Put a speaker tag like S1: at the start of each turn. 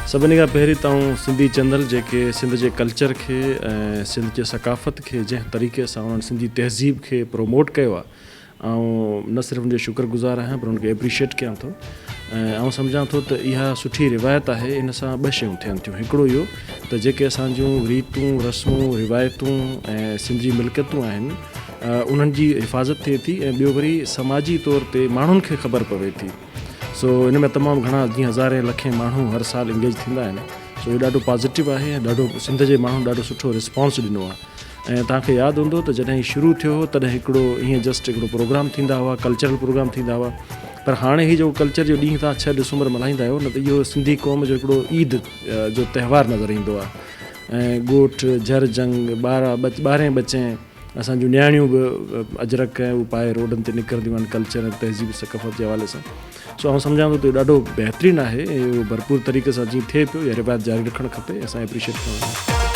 S1: सभिनी खां पहिरीं त सिंधी चैनल जेके सिंध जे कल्चर खे ऐं सिंध जे सकाफ़त खे जंहिं तरीक़े सां उन्हनि सिंधी तहज़ीब खे प्रमोट कयो आहे, ऐं न सिर्फ़ु उनजो शुक्रगुज़ार आहियां पर उनखे एप्रिशिएट कयां थो। ऐं सम्झां थो त इहा सुठी रिवायत आहे। इन सां ॿ शयूं थियनि थियूं। हिकिड़ो इहो त जेके असांजूं रीतूं रस्मूं रिवायतूं ऐं सिंधी मिल्कियतूं आहिनि उन्हनि जी हिफ़ाज़त थिए थी, ऐं ॿियो वरी समाजी तौर ते माण्हुनि खे ख़बर पवे थी। सो इन में तमामु घणा जीअं हज़ारे लखे माण्हू हर साल इंगेज थींदा आहिनि। सो इहो ॾाढो पॉज़िटिव आहे ऐं ॾाढो सिंध जे माण्हू ॾाढो सुठो रिस्पॉन्स ॾिनो आहे। ऐं तव्हांखे यादि हूंदो त जॾहिं शुरू थियो हो तॾहिं हिकिड़ो ईअं जस्ट हिकिड़ो प्रोग्राम थींदा हुआ, कल्चरल प्रोग्राम थींदा हुआ, पर हाणे ही जो कल्चर जो ॾींहुं तव्हां 6 डिसंबर मल्हाईंदा आहियो न, त इहो सिंधी क़ौम जो हिकिड़ो ईद जो त्योहारु नज़र ईंदो आहे। ऐं ॻोठ झर जंग ॿारहें बचे असांजूं न्याणियूं बि अजरक ऐं पाए रोडनि ते निकिरंदियूं आहिनि कल्चर ऐं तहज़ीब सकाफ़त जे हवाले सां। सो आउं सम्झां थो त ॾाढो बहितरीनु आहे। इहो भरपूर तरीक़े सां जीअं थिए पियो, इहा रिवायत जारी रखणु खपे। असां एप्रिशिएट कयूं।